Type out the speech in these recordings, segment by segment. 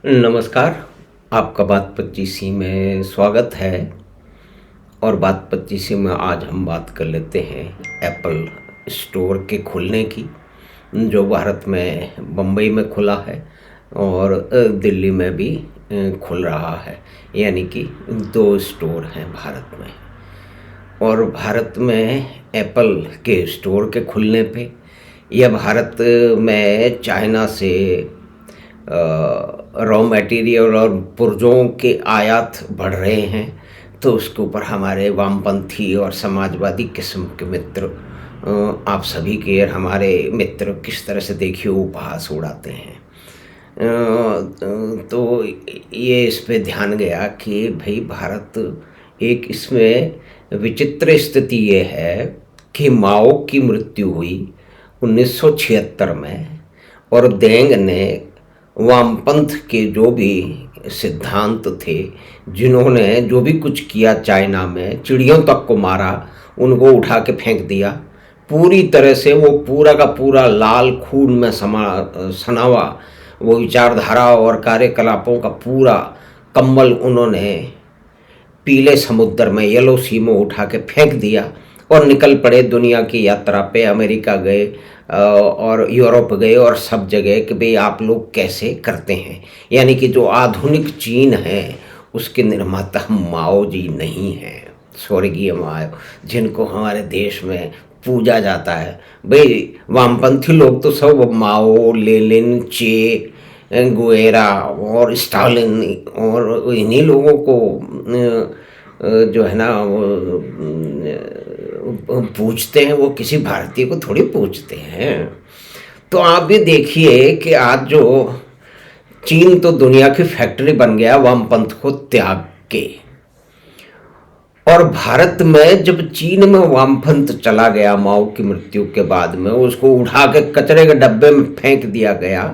नमस्कार। आपका बात 25 में स्वागत है। और बात 25 में आज हम बात कर लेते हैं एप्पल स्टोर के खुलने की, जो भारत में बम्बई में खुला है और दिल्ली में भी खुल रहा है। यानी कि दो स्टोर हैं भारत में। और भारत में एप्पल के स्टोर के खुलने पे यह भारत में चाइना से रॉ मटेरियल और पुर्जों के आयात बढ़ रहे हैं, तो उसके ऊपर हमारे वामपंथी और समाजवादी किस्म के मित्र, आप सभी के हमारे मित्र किस तरह से देखिए उपहास उड़ाते हैं। तो ये इस पे ध्यान गया कि भाई भारत एक इसमें विचित्र स्थिति ये है कि माओ की मृत्यु हुई 1976 में, और देंग ने वामपंथ के जो भी सिद्धांत थे, जिन्होंने जो भी कुछ किया चाइना में, चिड़ियों तक को मारा, उनको उठा के फेंक दिया। पूरी तरह से वो पूरा का पूरा लाल खून में सना हुआ वो विचारधारा और कार्यकलापों का पूरा कम्बल उन्होंने पीले समुद्र में, येलो सी में उठा के फेंक दिया और निकल पड़े दुनिया की यात्रा पे। अमेरिका गए और यूरोप गए और सब जगह कि भाई आप लोग कैसे करते हैं। यानी कि जो आधुनिक चीन है उसके निर्माता माओ जी नहीं हैं, स्वर्गीय माओ, जिनको हमारे देश में पूजा जाता है। भाई वामपंथी लोग तो सब माओ, लेनिन, चे गुएरा और स्टालिन और इन्हीं लोगों को जो है ना वो पूछते हैं। वो किसी भारतीय को थोड़ी पूछते हैं। तो आप भी देखिए कि आज जो चीन तो दुनिया की फैक्ट्री बन गया वामपंथ को त्याग के, और भारत में जब चीन में वामपंथ चला गया माओ की मृत्यु के बाद में, उसको उठा के कचरे के डब्बे में फेंक दिया गया।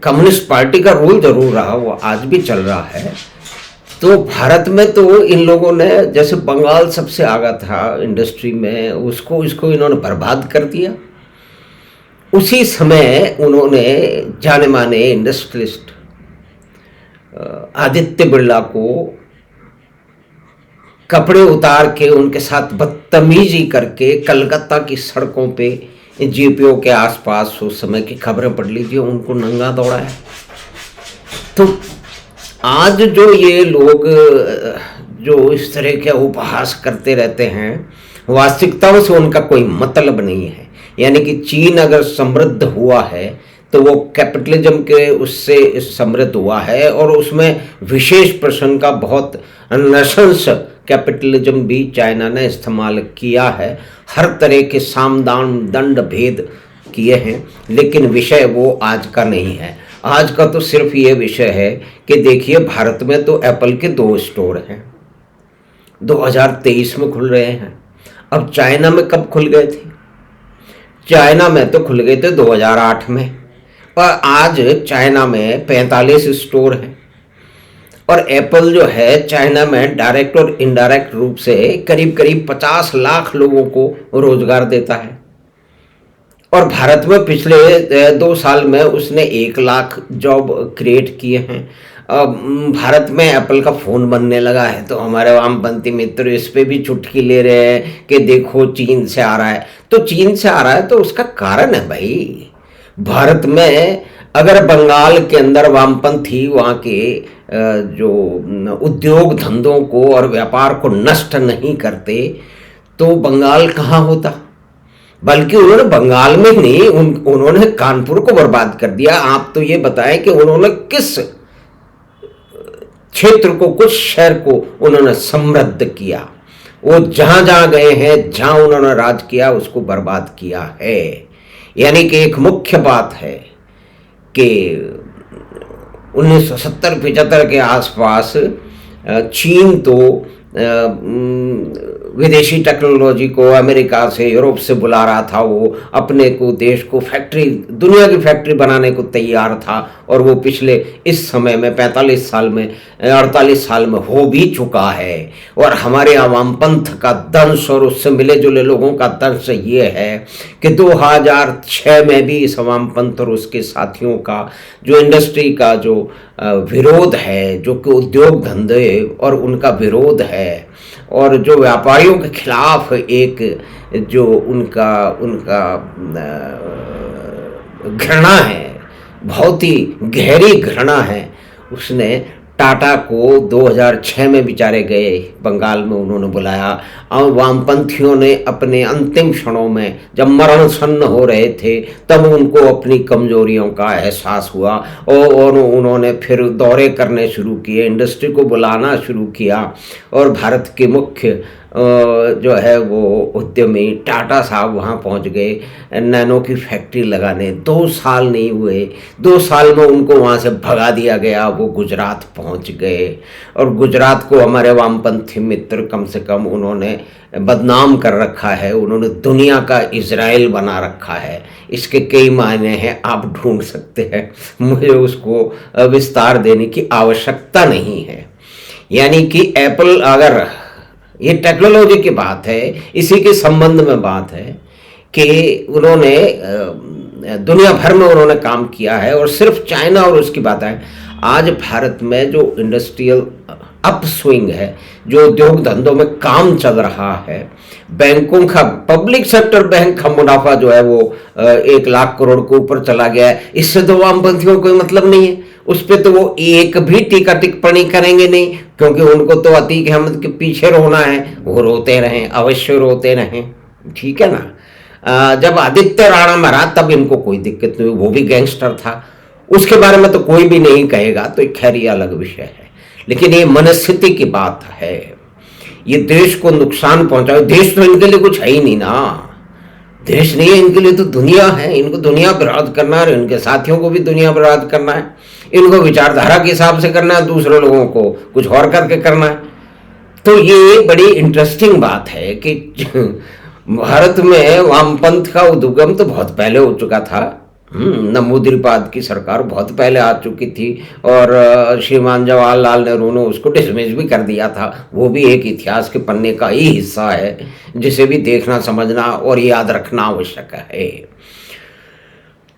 कम्युनिस्ट पार्टी का रूल जरूर रहा, वो आज भी चल रहा है। तो भारत में तो इन लोगों ने, जैसे बंगाल सबसे आगा था इंडस्ट्री में, उसको इसको इन्होंने बर्बाद कर दिया। उसी समय उन्होंने जाने माने इंडस्ट्रियलिस्ट आदित्य बिरला को कपड़े उतार के उनके साथ बदतमीजी करके कलकत्ता की सड़कों पे, जीपीओ के आसपास उस समय की खबरें पढ़ लीजिए, उनको नंगा दौड़ा है। तो आज जो ये लोग जो इस तरह के उपहास करते रहते हैं, वास्तविकताओं से उनका कोई मतलब नहीं है। यानी कि चीन अगर समृद्ध हुआ है तो वो कैपिटलिज्म के उससे समृद्ध हुआ है, और उसमें विशेष प्रश्न का बहुत नशंस कैपिटलिज्म भी चाइना ने इस्तेमाल किया है। हर तरह के साम दाम दंड भेद किए हैं, लेकिन विषय वो आज का नहीं है। आज का तो सिर्फ ये विषय है कि देखिए भारत में तो एप्पल के दो स्टोर हैं, 2023 में खुल रहे हैं। अब चाइना में कब खुल गए थे? चाइना में तो खुल गए थे 2008 में, और आज चाइना में 45 स्टोर हैं। और एप्पल जो है चाइना में डायरेक्ट और इनडायरेक्ट रूप से करीब करीब 50 लाख लोगों को रोजगार देता है। और भारत में पिछले 2 साल में उसने 1 लाख जॉब क्रिएट किए हैं। अब भारत में एप्पल का फ़ोन बनने लगा है, तो हमारे वामपंथी मित्र इस पे भी चुटकी ले रहे हैं कि देखो चीन से आ रहा है। तो चीन से आ रहा है तो उसका कारण है भाई, भारत में अगर बंगाल के अंदर वामपंथी वहाँ के जो उद्योग धंधों को और व्यापार को नष्ट नहीं करते तो बंगाल कहाँ होता। बल्कि उन्होंने बंगाल में नहीं, उन्होंने कानपुर को बर्बाद कर दिया। आप तो ये बताएं कि उन्होंने किस क्षेत्र को, कुछ शहर को उन्होंने समृद्ध किया। वो जहां जहां गए हैं, जहां उन्होंने राज किया, उसको बर्बाद किया है। यानी कि एक मुख्य बात है कि 1970-75 के आसपास चीन तो विदेशी टेक्नोलॉजी को अमेरिका से, यूरोप से बुला रहा था। वो अपने को, देश को फैक्ट्री, दुनिया की फैक्ट्री बनाने को तैयार था। और वो पिछले इस समय में 45 साल में, 48 साल में हो भी चुका है। और हमारे आवाम पंथ का दंश और उससे मिले जुले लोगों का दंश ये है कि 2006 में भी इस आवाम पंथ और उसके साथियों का जो इंडस्ट्री का जो विरोध है, जो कि उद्योग धंधे और उनका विरोध है, और जो व्यापारियों के खिलाफ एक जो उनका उनका घृणा है, बहुत ही गहरी घृणा है, उसने टाटा को 2006 में बेचारे गए बंगाल में, उन्होंने बुलाया। और वामपंथियों ने अपने अंतिम क्षणों में जब मरण सन्न हो रहे थे तब उनको अपनी कमजोरियों का एहसास हुआ और उन्होंने फिर दौरे करने शुरू किए, इंडस्ट्री को बुलाना शुरू किया। और भारत के मुख्य जो है वो उद्यमी टाटा साहब वहाँ पहुँच गए नैनो की फैक्ट्री लगाने। 2 साल नहीं हुए, 2 साल में उनको वहाँ से भगा दिया गया। वो गुजरात पहुँच गए और गुजरात को हमारे वामपंथी मित्र कम से कम उन्होंने बदनाम कर रखा है, उन्होंने दुनिया का इजराइल बना रखा है। इसके कई मायने हैं, आप ढूंढ सकते हैं, मुझे उसको विस्तार देने की आवश्यकता नहीं है। यानी कि एप्पल, अगर ये टेक्नोलॉजी की बात है, इसी के संबंध में बात है कि उन्होंने दुनिया भर में उन्होंने काम किया है। और सिर्फ चाइना और उसकी बात है, आज भारत में जो इंडस्ट्रियल अपस्विंग है, जो उद्योग धंधों में काम चल रहा है, बैंकों का, पब्लिक सेक्टर बैंक का मुनाफा जो है वो 1 लाख करोड़ के ऊपर चला गया है। इससे तो वामपंथियों को कोई मतलब नहीं है, उस पर तो वो एक भी टीका टिप्पणी करेंगे नहीं, क्योंकि उनको तो अतीक अहमद के पीछे रोना है। वो रोते रहें, अवश्य रोते रहें, ठीक है ना। जब आदित्य राणा मरा तब इनको कोई दिक्कत नहीं, वो भी गैंगस्टर था, उसके बारे में तो कोई भी नहीं कहेगा, तो एक खैर ये अलग विषय है। लेकिन ये मनस्थिति की बात है, ये देश को नुकसान पहुंचाए। देश तो इनके लिए कुछ है ही नहीं ना, देश नहीं है इनके लिए, तो दुनिया है। इनको दुनिया बर्बाद करना है, इनके साथियों को भी दुनिया बर्बाद करना है, इनको विचारधारा के हिसाब से करना है, दूसरे लोगों को कुछ और करके करना है। तो ये बड़ी इंटरेस्टिंग बात है कि भारत में वामपंथ का उद्गम तो बहुत पहले हो चुका था। नंबूदिरीपाद की सरकार बहुत पहले आ चुकी थी और श्रीमान जवाहरलाल नेहरू ने उसको डिसमिस भी कर दिया था। वो भी एक इतिहास के पन्ने का ही हिस्सा है, जिसे भी देखना, समझना और याद रखना आवश्यक है।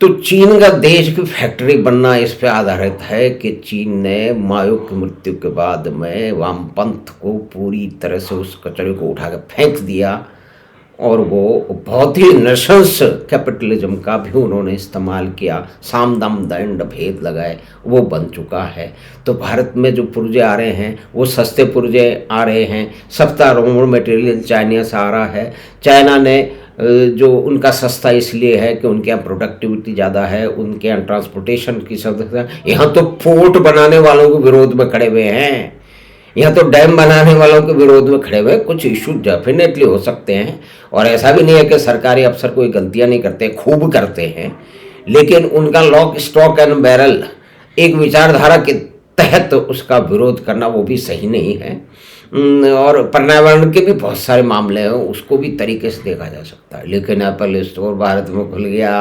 तो चीन का देश की फैक्ट्री बनना इस पे आधारित है कि चीन ने माओ की मृत्यु के बाद में वामपंथ को पूरी तरह से उस कचरे को उठा के फेंक दिया और वो बहुत ही नृशंस कैपिटलिज्म का भी उन्होंने इस्तेमाल किया, साम दाम दंड भेद लगाए, वो बन चुका है। तो भारत में जो पुर्जे आ रहे हैं वो सस्ते पुर्जे आ रहे हैं, सस्ता रॉ मटेरियल चाइना से आ रहा है। चाइना ने जो उनका सस्ता इसलिए है कि उनके यहाँ प्रोडक्टिविटी ज़्यादा है, उनके यहाँ ट्रांसपोर्टेशन की सुविधा। यहाँ तो पोर्ट बनाने वालों के विरोध में खड़े हुए हैं, यहाँ तो डैम बनाने वालों के विरोध में खड़े हुए। कुछ इशू डेफिनेटली हो सकते हैं और ऐसा भी नहीं है कि सरकारी अफसर कोई गलतियाँ नहीं करते, खूब करते हैं, लेकिन उनका लॉक स्टॉक एंड बैरल एक विचारधारा के तहत उसका विरोध करना वो भी सही नहीं है। और पर्यावरण के भी बहुत सारे मामले हैं, उसको भी तरीके से देखा जा सकता है। लेकिन एप्पल स्टोर भारत में खुल गया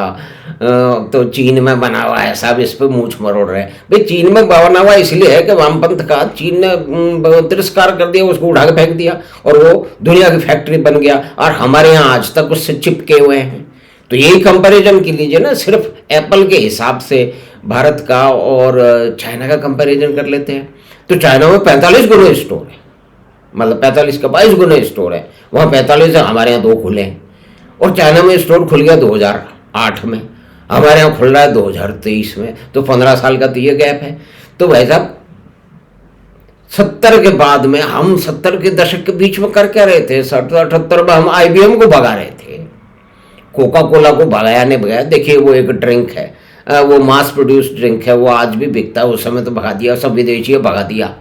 तो चीन में बना हुआ है, सब इस पर मूछ मरोड़ रहे हैं। भाई चीन में बना हुआ इसलिए है कि वामपंथ का चीन ने तिरस्कार कर दिया, उसको उठा के फेंक दिया और वो दुनिया की फैक्ट्री बन गया और हमारे यहाँ आज तक उससे चिपके हुए हैं। तो यही कंपैरिजन की लीजिए ना, सिर्फ एप्पल के हिसाब से भारत का और चाइना का कंपैरिजन कर लेते हैं तो चाइना में 45 गुना स्टोर है, मतलब 45 का 22 गुना स्टोर है। वहाँ 45 है, हमारे यहाँ 2 खुले हैं। और चाइना में स्टोर खुल गया 2008 में, हमारे यहाँ खुल रहा है 2023 में, तो 15 साल का तो ये गैप है। तो भाई साहब 70 के बाद में, हम 70 के दशक के बीच में कर क्या रहे थे? 70-78 में हम IBM को भगा रहे थे, कोका कोला को भगाया नहीं भगाया। देखिए वो एक ड्रिंक है, वो मास प्रोड्यूस ड्रिंक है, वो आज भी बिकता है, उस समय तो भगा दिया, सब विदेशी भगा दिया।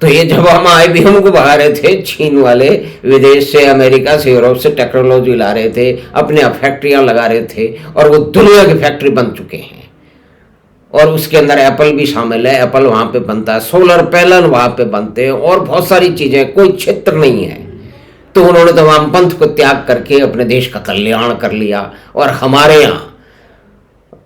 तो ये जब हम IBM को भगा रहे थे, चीन वाले विदेश से, अमेरिका से, यूरोप से टेक्नोलॉजी ला रहे थे, अपने फैक्ट्रियां लगा रहे थे और वो दुनिया की फैक्ट्री बन चुके हैं। और उसके अंदर एप्पल भी शामिल है, एप्पल वहाँ पे बनता है, सोलर पैनल वहाँ पे बनते हैं और बहुत सारी चीज़ें, कोई क्षेत्र नहीं है तो उन्होंने तो वामपंथ को त्याग करके अपने देश का कल्याण कर लिया, और हमारे यहाँ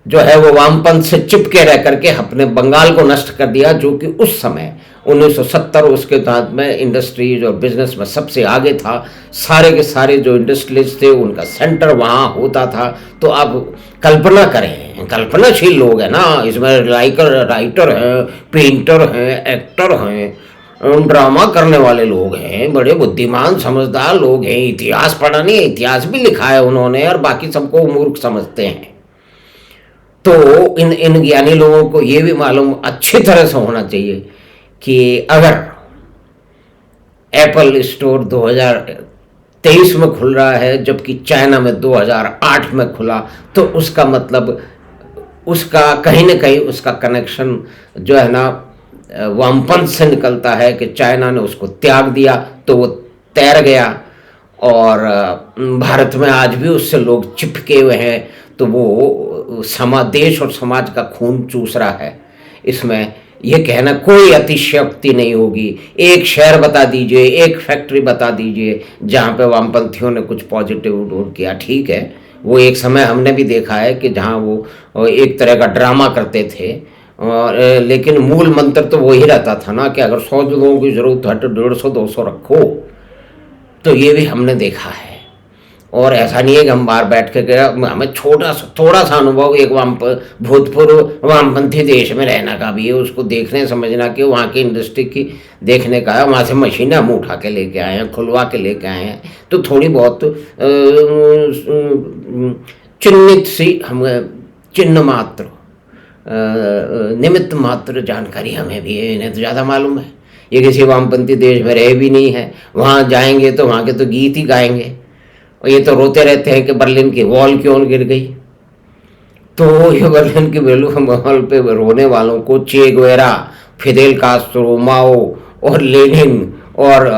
जो है वो वामपंथ से चिपके रह करके अपने बंगाल को नष्ट कर दिया, जो कि उस समय 1970 उसके बाद में इंडस्ट्रीज और बिजनेस में सबसे आगे था। सारे के सारे जो इंडस्ट्रियलिस्ट थे उनका सेंटर वहाँ होता था। तो आप कल्पना करें, कल्पनाशील लोग हैं ना इसमें, राइटर हैं, पेंटर हैं, एक्टर हैं, ड्रामा करने वाले लोग हैं, बड़े बुद्धिमान समझदार लोग हैं। इतिहास पढ़ा नहीं, इतिहास भी लिखा है उन्होंने, और बाकी सबको मूर्ख समझते हैं। तो इन ज्ञानी लोगों को ये भी मालूम अच्छी तरह से होना चाहिए कि अगर एप्पल स्टोर 2023 में खुल रहा है जबकि चाइना में 2008 में खुला, तो उसका मतलब उसका कहीं ना कहीं उसका कनेक्शन जो है ना वामपंथ से निकलता है कि चाइना ने उसको त्याग दिया तो वो तैर गया, और भारत में आज भी उससे लोग चिपके हुए हैं। तो वो देश और समाज का खून चूस रहा है। इसमें यह कहना कोई अतिशयोक्ति नहीं होगी। एक शहर बता दीजिए, एक फैक्ट्री बता दीजिए जहाँ पे वामपंथियों ने कुछ पॉजिटिव डोर किया। ठीक है, वो एक समय हमने भी देखा है कि जहाँ वो एक तरह का ड्रामा करते थे, और लेकिन मूल मंत्र तो वही रहता था ना कि अगर 100 लोगों की ज़रूरत है तो 150-200 रखो। तो ये भी हमने देखा है, और ऐसा नहीं है कि हम बाहर बैठ के गया, हमें थोड़ा सा अनुभव एक भूतपूर्व वामपंथी देश में रहने का भी है। उसको देखने समझना कि वहाँ की इंडस्ट्री की देखने का है। वहाँ से मशीनें हम उठा के लेके आए हैं, खुलवा के लेके आए हैं, तो थोड़ी बहुत चिन्हित सी हम चिन्ह मात्र निमित्त मात्र जानकारी हमें भी है, इन्हें तो ज़्यादा मालूम है। ये किसी वामपंथी देश में रहे भी नहीं है, वहाँ जाएंगे तो वहाँ के तो गीत ही गाएंगे, और ये तो रोते रहते हैं कि बर्लिन की वॉल क्यों गिर गई। तो ये बर्लिन की वॉल पे रोने वालों को चे गुवेरा, फिदेल कास्ट्रो, माओ और लेनिन और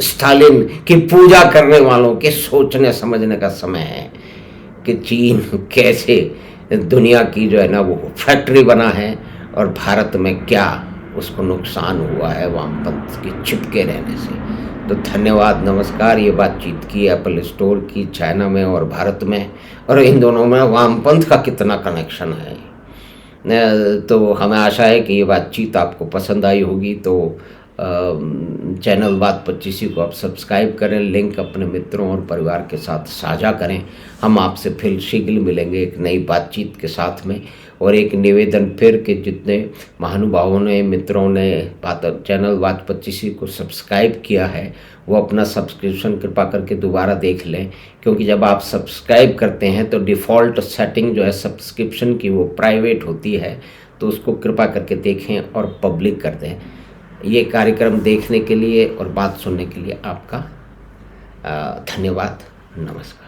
स्टालिन की पूजा करने वालों के सोचने समझने का समय है कि चीन कैसे दुनिया की जो है ना वो फैक्ट्री बना है, और भारत में क्या उसको नुकसान हुआ है वामपंथ के चिपके रहने से। तो धन्यवाद, नमस्कार। ये बातचीत की एप्पल स्टोर की, चाइना में और भारत में, और इन दोनों में वामपंथ का कितना कनेक्शन है। तो हमें आशा है कि ये बातचीत आपको पसंद आई होगी। तो चैनल बात 25 को आप सब्सक्राइब करें, लिंक अपने मित्रों और परिवार के साथ साझा करें। हम आपसे फिर शीघ्र मिलेंगे एक नई बातचीत के साथ में। और एक निवेदन फिर कि जितने महानुभावों ने, मित्रों ने चैनल बात 25 को सब्सक्राइब किया है वो अपना सब्सक्रिप्शन कृपा करके दोबारा देख लें, क्योंकि जब आप सब्सक्राइब करते हैं तो डिफ़ॉल्ट सेटिंग जो है सब्सक्रिप्शन की वो प्राइवेट होती है, तो उसको कृपा करके देखें और पब्लिक कर दें। ये कार्यक्रम देखने के लिए और बात सुनने के लिए आपका धन्यवाद, नमस्कार।